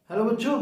Hello बच्चों।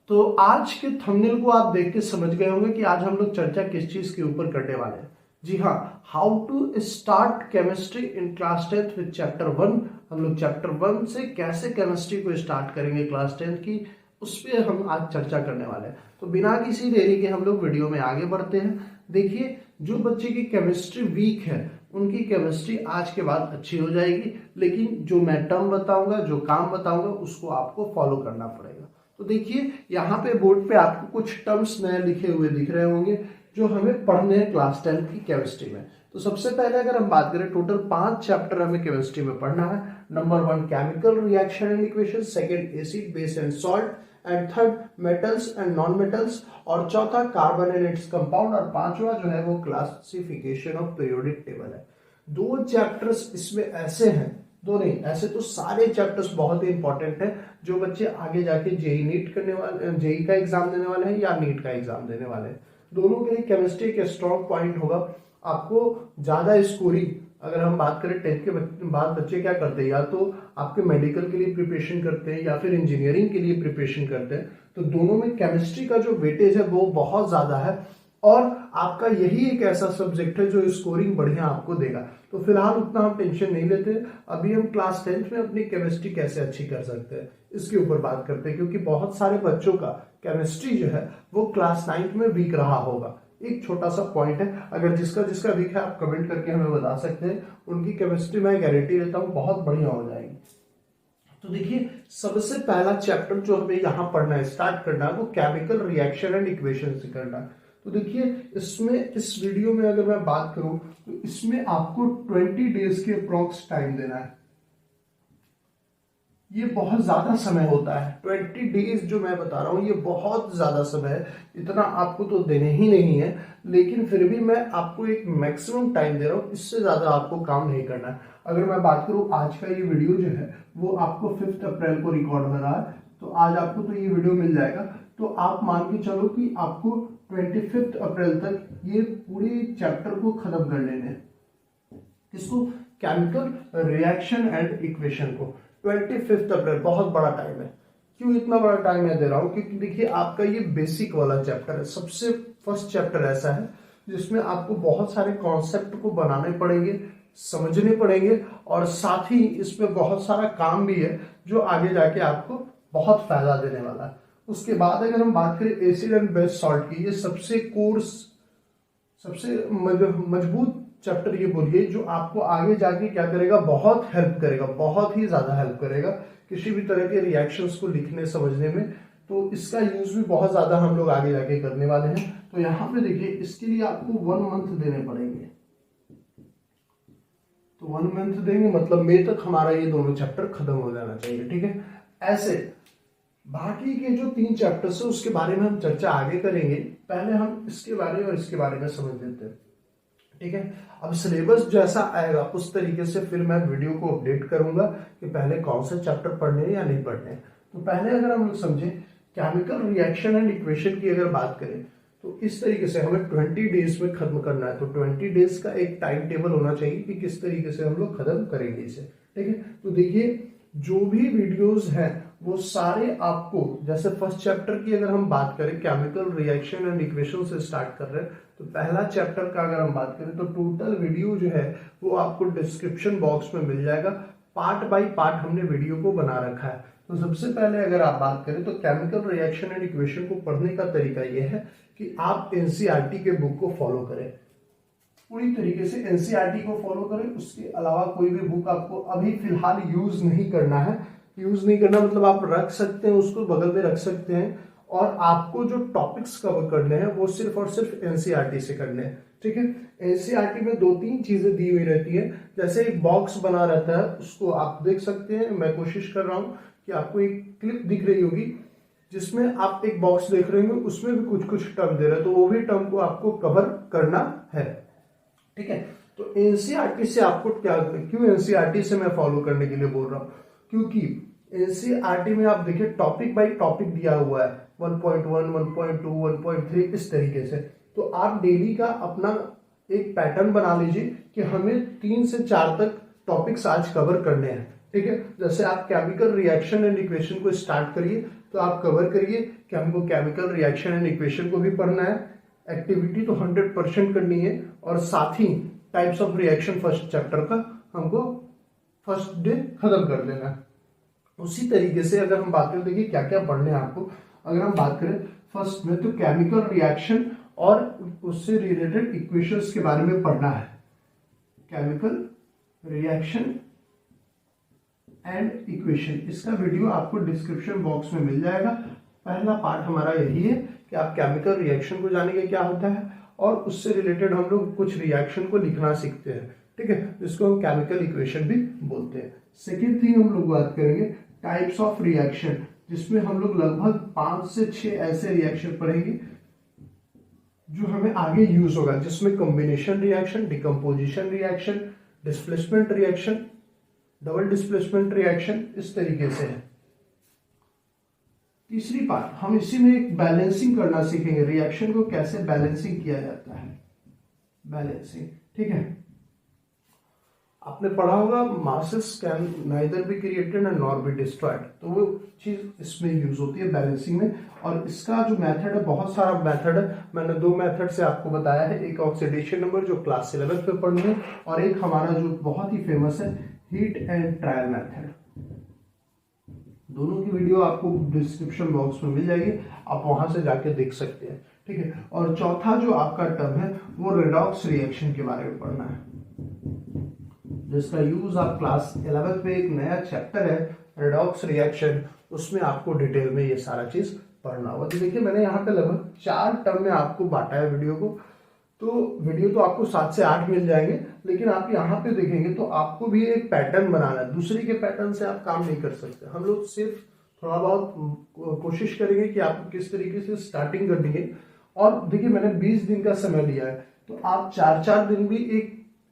तो आज के थंबनेल को आप देख के समझ गए होंगे कि आज हम लोग चर्चा किस चीज के ऊपर करने वाले हैं। जी हाँ, how to start chemistry in class 10th with chapter 1। हम लोग चैप्टर 1 से कैसे केमिस्ट्री को स्टार्ट करेंगे क्लास 10th की, उस पर हम आज चर्चा करने वाले हैं। तो बिना किसी देरी के हम लोग वीडियो में आगे बढ़ते हैं। देखिए, जो बच्चे की केमिस्ट्री वीक है उनकी केमिस्ट्री आज के बाद अच्छी हो जाएगी, लेकिन जो मैं टर्म बताऊंगा, जो काम बताऊंगा, उसको आपको फॉलो करना पड़ेगा। तो देखिए, यहाँ पे बोर्ड पे आपको कुछ टर्म्स नए लिखे हुए दिख रहे होंगे जो हमें पढ़ने हैं क्लास 10 की केमिस्ट्री में। तो सबसे पहले अगर हम बात करें, टोटल 5 चैप्टर हमें केमिस्ट्री में पढ़ना है। Number 1 chemical reaction and equation, second acid base and salt, and third metals and non metals, और चौथा कार्बन एंड इट्स कंपाउंड, और पांचवा जो है वो क्लासिफिकेशन ऑफ पीरियोडिक टेबल है। 2 चैप्टर्स इसमें ऐसे हैं, दो नहीं ऐसे तो सारे चैप्टर्स बहुत ही इंपॉर्टेंट है जो बच्चे आगे जाके जेई नीट करने वाले, जेई का एग्जाम देने वाले हैं या नीट का एग्जाम देने वाले हैं, दोनों के लिए केमिस्ट्री के स्ट्रॉन्ग पॉइंट होगा। आपको ज्यादा स्कोरिंग, अगर हम बात करें 10th के बाद बच्चे क्या करते हैं, या तो आपके मेडिकल के लिए प्रिपरेशन करते हैं या फिर इंजीनियरिंग के लिए प्रिपरेशन करते हैं, तो दोनों में केमिस्ट्री का जो वेटेज है वो बहुत ज्यादा है, और आपका यही एक ऐसा सब्जेक्ट है जो स्कोरिंग बढ़िया आपको देगा। तो फिलहाल उतना हम टेंशन नहीं लेते, अभी हम क्लास 10th में अपनी केमिस्ट्री कैसे अच्छी कर सकते हैं इसके ऊपर बात करते हैं, क्योंकि बहुत सारे बच्चों का केमिस्ट्री जो है वो क्लास 9th में वीक रहा होगा। एक छोटा सा पॉइंट है, अगर जिसका जिसका वीक है आप कमेंट करके हमें बता सकते हैं, उनकी केमिस्ट्री मैं गारंटी देता हूँ बहुत बढ़िया हो जाएगी। तो देखिए, सबसे पहला चैप्टर जो हमें यहाँ पढ़ना है, स्टार्ट करना है, वो केमिकल रिएक्शन एंड इक्वेशन से करना है। तो देखिए, इसमें इस वीडियो में अगर मैं बात करूं तो इसमें आपको 20 डेज के अप्रोक्स टाइम देना है। ये बहुत ज्यादा समय होता है, 20 डेज जो मैं बता रहा हूं ये बहुत ज्यादा समय है, इतना आपको तो देने ही नहीं है, लेकिन फिर भी मैं आपको एक मैक्सिमम टाइम दे रहा हूं, इससे ज्यादा आपको काम नहीं करना है। अगर मैं बात करूं, आज का ये वीडियो जो है वो आपको 5 अप्रैल को रिकॉर्ड हो रहा है, तो आज आपको तो ये वीडियो मिल जाएगा। तो आप मान के चलो कि आपको 25 अप्रैल तक ये पूरे चैप्टर को खत्म कर लेने हैं। इसको केमिकल रिएक्शन एंड इक्वेशन को 25 अप्रैल, बहुत बड़ा टाइम है। क्यों इतना बड़ा टाइम मैं दे रहा हूं, क्योंकि देखिए आपका ये बेसिक वाला चैप्टर है, सबसे फर्स्ट चैप्टर ऐसा है जिसमें आपको बहुत सारे कॉन्सेप्ट को बनाने पड़ेंगे, समझने पड़ेंगे, और साथ ही इसमें बहुत सारा काम भी है जो आगे जाके आपको बहुत फायदा देने वाला है। उसके बाद अगर हम बात करें एसिड एंड बेस सॉल्ट की, ये सबसे कोर्स, सबसे मजबूत चैप्टर ये बोलिए जो आपको आगे जाके क्या करेगा, बहुत हेल्प करेगा, बहुत ही ज्यादा हेल्प करेगा किसी भी तरह के रिएक्शंस को लिखने समझने में। तो इसका यूज भी बहुत ज्यादा हम लोग आगे जाके करने वाले हैं। तो यहाँ पे देखिए, इसके लिए आपको 1 मंथ देने पड़ेंगे। तो 1 मंथ देंगे मतलब मई तक हमारा ये दोनों चैप्टर खत्म हो जाना चाहिए, ठीक है। ऐसे बाकी के जो 3 चैप्टर्स है उसके बारे में हम चर्चा आगे करेंगे, पहले हम इसके बारे में और इसके बारे में समझ लेते हैं, ठीक है। अब सिलेबस जैसा आएगा उस तरीके से फिर मैं वीडियो को अपडेट करूंगा कि पहले कौन से चैप्टर पढ़ने हैं या नहीं पढ़ने हैं। तो पहले अगर हम लोग समझे केमिकल रिएक्शन एंड इक्वेशन की अगर बात करें, तो इस तरीके से हमें 20 डेज में खत्म करना है। तो 20 डेज का एक टाइम टेबल होना चाहिए कि किस तरीके से हम लोग खत्म करेंगे इसे, ठीक है। तो देखिए, जो भी वीडियोस हैं वो सारे आपको, जैसे फर्स्ट चैप्टर की अगर हम बात करें, केमिकल रिएक्शन एंड इक्वेशन से स्टार्ट कर रहे हैं, तो पहला चैप्टर का अगर हम बात करें तो टोटल वीडियो जो है वो आपको डिस्क्रिप्शन बॉक्स में मिल जाएगा। पार्ट बाय पार्ट हमने वीडियो को बना रखा है। तो सबसे पहले अगर आप बात करें तो केमिकल रिएक्शन एंड इक्वेशन को पढ़ने का तरीका यह है कि आप एनसीईआरटी के बुक को फॉलो करें, पूरी तरीके से एनसीईआरटी को फॉलो करें। उसके अलावा कोई भी बुक आपको अभी फिलहाल यूज नहीं करना है। यूज नहीं करना मतलब आप रख सकते हैं, उसको बगल में रख सकते हैं, और आपको जो टॉपिक्स कवर करने हैं वो सिर्फ और सिर्फ एनसीईआरटी से करने हैं, ठीक है। एनसीईआरटी में 2-3 चीजें दी हुई रहती है, जैसे एक बॉक्स बना रहता है, उसको आप देख सकते हैं। मैं कोशिश कर रहा हूँ कि आपको एक क्लिप दिख रही होगी जिसमें आप एक बॉक्स देख रहे होंगे, उसमें भी कुछ कुछ टर्म दे रहे हैं, तो वो भी टर्म को आपको कवर करना है, ठीक है। तो एनसीईआरटी से आपको क्या, क्यों एनसीईआरटी से मैं फॉलो करने के लिए बोल रहा हूं, क्योंकि एनसीईआरटी में आप देखिए टॉपिक बाय टॉपिक दिया हुआ है, 1.1, 1.2, 1.3 इस तरीके से। तो आप डेली का अपना एक पैटर्न बना लीजिए कि हमें 3 से 4 तक टॉपिक्स आज कवर करने हैं, ठीक है। जैसे आप केमिकल रिएक्शन एंड इक्वेशन को स्टार्ट करिए तो आप कवर करिए कि हमको केमिकल रिएक्शन एंड इक्वेशन को भी पढ़ना है, एक्टिविटी तो 100% करनी है, और साथ ही types of reaction first chapter का हमको फर्स्ट डे खत्म कर लेना है। उसी तरीके से अगर हम बात करें, देखिए क्या क्या पढ़ने हैं आपको। अगर हम बात करें फर्स्ट में तो केमिकल रिएक्शन और उससे रिलेटेड इक्वेशंस के बारे में पढ़ना है। केमिकल रिएक्शन एंड इक्वेशन, इसका वीडियो आपको डिस्क्रिप्शन बॉक्स में मिल जाएगा। पहला पार्ट हमारा यही है कि आप केमिकल रिएक्शन को जानेंगे क्या होता है, और उससे रिलेटेड हम लोग कुछ रिएक्शन को लिखना सीखते हैं, ठीक है, जिसको हम केमिकल इक्वेशन भी बोलते हैं। सेकेंड थिंग हम लोग बात करेंगे टाइप्स ऑफ रिएक्शन, जिसमें हम लोग लगभग 5 से 6 ऐसे रिएक्शन पढ़ेंगे जो हमें आगे यूज होगा, जिसमें combination reaction, decomposition reaction, displacement reaction, double displacement reaction, इस तरीके से है। तीसरी पार्ट हम इसी में एक बैलेंसिंग करना सीखेंगे, रिएक्शन को कैसे बैलेंसिंग किया जाता है, बैलेंसिंग, ठीक है। आपने पढ़ा होगा masses can neither be created and nor be destroyed, तो वो चीज इसमें यूज होती है बैलेंसिंग में। और इसका जो मेथड है, बहुत सारा मेथड है, मैंने 2 मेथड से आपको बताया है, एक ऑक्सीडेशन नंबर जो क्लास 11 में पढ़नी है, और एक हमारा जो बहुत ही फेमस है हीट एंड ट्रायल मेथड। दोनों की वीडियो आपको डिस्क्रिप्शन बॉक्स में मिल जाएगी, आप वहां से जाके देख सकते हैं, ठीक है। और चौथा जो आपका टर्म है वो रेडॉक्स रिएक्शन के बारे में पढ़ना है, जिसका यूज आप क्लास 11 में एक नया चैप्टर है रेडॉक्स रिएक्शन, उसमें आपको डिटेल में ये सारा चीज पढ़ना होगा। तो देखिए मैंने यहाँ पे लगभग 4 टर्म में आपको बांटा है वीडियो को, तो वीडियो तो आपको 7 से 8 मिल जाएंगे, लेकिन आप यहाँ पे देखेंगे तो आपको भी एक पैटर्न बनाना है, दूसरे के पैटर्न से आप काम नहीं कर सकते। हम लोग सिर्फ थोड़ा बहुत कोशिश करेंगे कि आपको किस तरीके से स्टार्टिंग करनी है। और देखिए मैंने 20 दिन का समय लिया है, तो आप 4-4 दिन भी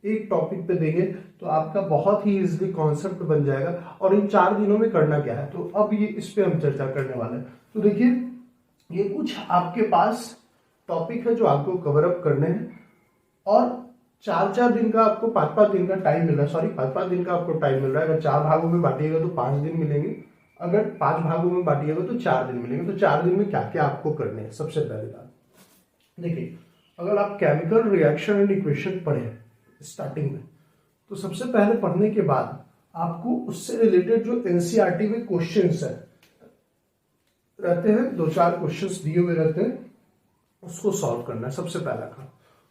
एक टॉपिक पे देंगे तो आपका बहुत ही इजीली कॉन्सेप्ट बन जाएगा। और इन 4 दिनों में करना क्या है, तो अब ये इस पे हम चर्चा करने वाले हैं। तो देखिए ये कुछ आपके पास टॉपिक है जो आपको कवर अप करने हैं, और 4-4 दिन का आपको 5-5 दिन का टाइम मिल रहा है, सॉरी 5-5 दिन का आपको टाइम मिल रहा है। अगर 4 भागों में बांटिएगा तो 5 दिन मिलेंगे, अगर 5 भागों में बांटिएगा तो 4 दिन मिलेंगे। तो 4 दिन में क्या क्या आपको करने हैं, सबसे पहले बात देखिए, अगर आप केमिकल रिएक्शन एंड इक्वेशन पढ़े स्टार्टिंग में, तो सबसे पहले पढ़ने के बाद आपको उससे रिलेटेड जो एनसीईआरटी में क्वेश्चंस है रहते हैं, 2-4 क्वेश्चंस दिए हुए रहते हैं, उसको सॉल्व करना है सबसे पहला काम।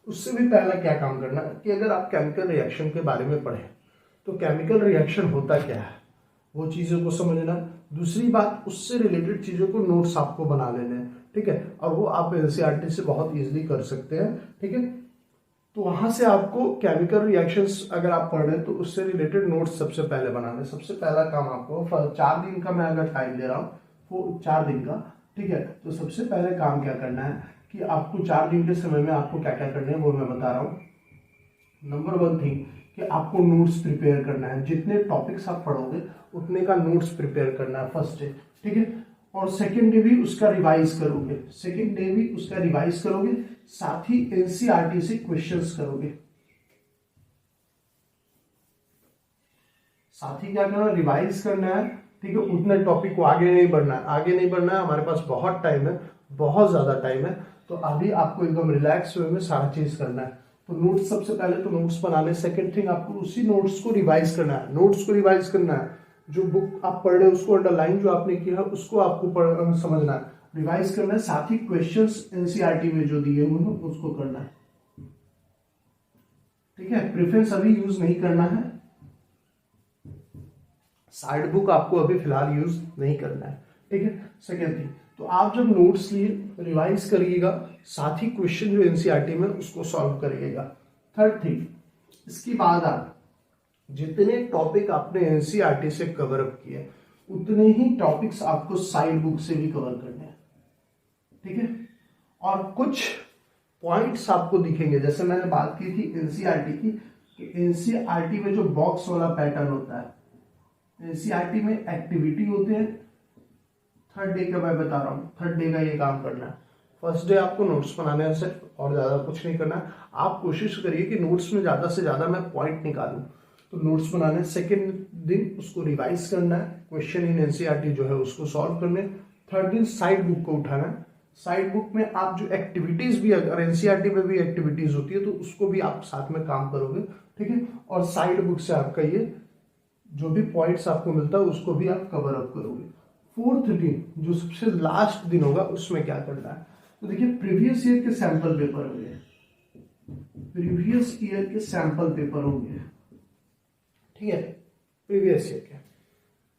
उससे भी पहला क्या काम करना है कि अगर आप केमिकल रिएक्शन के बारे में पढ़ें तो केमिकल रिएक्शन होता क्या है वो चीज़ों को समझना। दूसरी बात, उससे रिलेटेड चीज़ों को नोट्स आपको बना लेने हैं, ठीक है, और वो आप एनसीईआरटी से बहुत इजीली कर सकते हैं, ठीक है। तो वहां से आपको केमिकल रिएक्शंस अगर आप पढ़ रहे हैं तो उससे रिलेटेड नोट्स सबसे पहले बनाने। सबसे पहला काम आपको 4 दिन का मैं अगर टाइम दे रहा हूँ, वो 4 दिन का, ठीक है, तो सबसे पहले काम क्या करना है कि आपको 4 दिन के समय में आपको क्या क्या करना है वो मैं बता रहा हूँ। नंबर 1 थिंग कि आपको नोट्स प्रिपेयर करना है, जितने टॉपिक्स आप पढ़ोगे उतने का नोट्स प्रिपेयर करना है फर्स्ट डे, ठीक है। और सेकेंड डे भी उसका रिवाइज करोगे, साथ ही एनसीईआरटी से क्वेश्चंस करोगे, साथ ही क्या करना है, रिवाइज करना है, ठीक है। उतने टॉपिक को आगे नहीं बढ़ना है, हमारे पास बहुत टाइम है, बहुत ज्यादा टाइम है, तो अभी आपको एकदम रिलैक्स वे में सारा चीज करना है। तो नोट्स सबसे पहले तो नोट्स बना ले। सेकेंड थिंग आपको उसी नोट्स को रिवाइज करना है, जो बुक आप पढ़ रहे हो उसको अंडरलाइन जो आपने किया है उसको आपको समझना है, रिवाइज करना है, साथ ही क्वेश्चंस एनसीईआरटी में जो दिए हुए हैं उसको करना है, ठीक है। प्रेफरेंस अभी यूज नहीं करना है, साइड बुक आपको अभी फिलहाल यूज नहीं करना है, ठीक है। सेकेंड थिंग, तो आप जब नोट्स लिए रिवाइज करिएगा, साथ ही क्वेश्चन जो एनसीईआरटी में उसको सॉल्व करिएगा। थर्ड थिंग, इसके बाद आप जितने टॉपिक आपने एनसीईआरटी से कवर अप किए उतने ही टॉपिक्स आपको साइड बुक से भी कवर करने हैं, ठीक है। और कुछ पॉइंट्स आपको दिखेंगे, जैसे मैंने बात की थी एनसीईआरटी की, कि एनसीईआरटी में जो बॉक्स वाला पैटर्न होता है, एनसीईआरटी में एक्टिविटी होते हैं। थर्ड डे का मैं बता रहा हूँ, थर्ड डे का ये काम करना है। फर्स्ट डे आपको नोट्स बनाने हैं सिर्फ, और ज्यादा कुछ नहीं करना है। आप कोशिश करिए कि नोट्स में ज्यादा से ज्यादा मैं पॉइंट निकालूं, तो नोट्स बनाने हैं। सेकेंड दिन उसको रिवाइज करना है, क्वेश्चन इन एनसीईआरटी जो है उसको सॉल्व करने। थर्ड दिन साइड बुक को उठाना है। साइड बुक में आप जो एक्टिविटीज भी, अगर एनसीईआरटी में भी एक्टिविटीज होती है तो उसको भी आप साथ में काम करोगे, ठीक है। और साइड बुक से आपका ये जो भी पॉइंट्स आपको मिलता है उसको भी आप कवर अप करोगे। फोर्थ दिन जो सबसे लास्ट दिन होगा उसमें क्या करना है, तो देखिए प्रीवियस ईयर के सैंपल पेपर होंगे, प्रीवियस ईयर के सैंपल पेपर होंगे, ठीक है। प्रीवियस ईयर के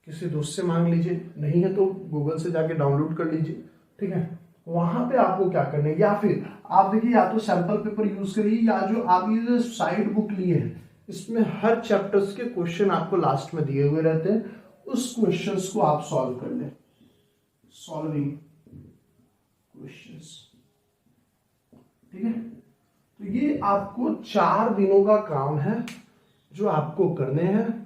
किसी दोस्त से मांग लीजिए, नहीं है तो गूगल से जाके डाउनलोड कर लीजिए, ठीक है। वहां पे आपको क्या करना है, या फिर आप देखिए या तो सैंपल पेपर यूज करिए या जो आप ये साइड बुक लिए हैं इसमें हर चैप्टर्स के क्वेश्चन आपको लास्ट में दिए हुए रहते हैं, उस क्वेश्चंस को आप सॉल्व कर लें, सॉल्विंग क्वेश्चंस, ठीक है। तो ये आपको 4 दिनों का काम है जो आपको करने हैं।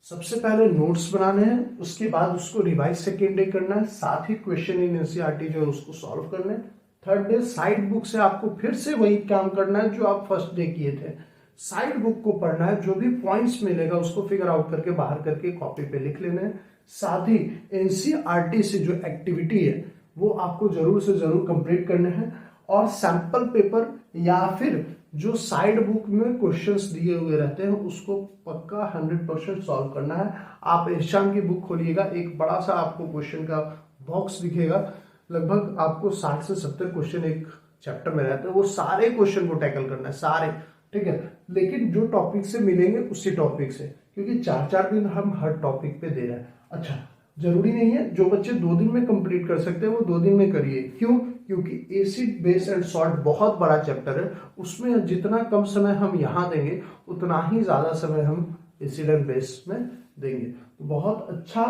सबसे पहले नोट्स बनाने हैं, उसके बाद उसको रिवाइज सेकेंड डे करना है, साथ ही क्वेश्चन इन एनसीईआरटी जो है उसको सॉल्व करना है। थर्ड डे साइड बुक से आपको फिर से वही काम करना है जो आप फर्स्ट डे किए थे। साइड बुक को पढ़ना है, जो भी पॉइंट्स मिलेगा उसको फिगर आउट करके बाहर करके कॉपी पे लिख लेना है। साथ ही एनसीईआरटी से जो एक्टिविटी है वो आपको जरूर से जरूर कंप्लीट करने हैं। और सैंपल पेपर या फिर जो साइड बुक में क्वेश्चंस दिए हुए रहते हैं उसको पक्का 100% सॉल्व करना है। आप एग्जाम की बुक खोलिएगा, एक बड़ा सा आपको क्वेश्चन का बॉक्स दिखेगा, लगभग आपको 60 से 70 क्वेश्चन एक चैप्टर में रहते हैं, वो सारे क्वेश्चन को टैकल करना है, सारे, ठीक है। लेकिन जो टॉपिक से मिलेंगे उसी टॉपिक से, क्योंकि 4-4 दिन हम हर टॉपिक पे दे रहे हैं। अच्छा, जरूरी नहीं है, जो बच्चे 2 दिन में कंप्लीट कर सकते हैं वो 2 दिन में करिए। क्यों? क्योंकि एसिड बेस एंड सॉल्ट बहुत बड़ा चैप्टर है, उसमें जितना कम समय हम यहाँ देंगे उतना ही ज्यादा समय हम एसिड एंड बेस में देंगे। तो बहुत अच्छा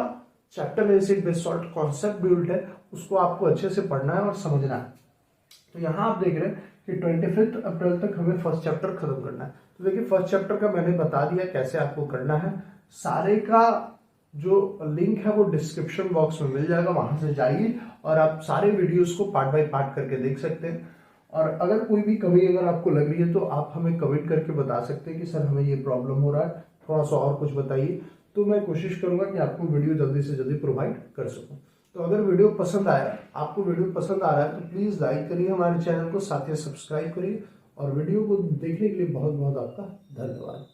chapter acid base salt, concept build है, उसको आपको अच्छे से पढ़ना है और समझना है। तो यहाँ आप देख रहे हैं कि 25 अप्रैल तक हमें फर्स्ट चैप्टर खत्म करना है। तो देखिए फर्स्ट चैप्टर का मैंने बता दिया कैसे आपको करना है, सारे का जो लिंक है वो डिस्क्रिप्शन बॉक्स में मिल जाएगा, वहां से जाइए और आप सारे वीडियोस को पार्ट बाय पार्ट करके देख सकते हैं। और अगर कोई भी कमी अगर आपको लग रही है तो आप हमें कमेंट करके बता सकते हैं कि सर हमें ये प्रॉब्लम हो रहा है, थोड़ा सा और कुछ बताइए, तो मैं कोशिश करूंगा कि आपको वीडियो जल्दी से जल्दी प्रोवाइड कर सकूं। तो अगर वीडियो पसंद आया, आपको वीडियो पसंद आ रहा है तो प्लीज लाइक करिए हमारे चैनल को, साथ ही सब्सक्राइब करिए, और वीडियो को देखने के लिए बहुत बहुत आपका धन्यवाद।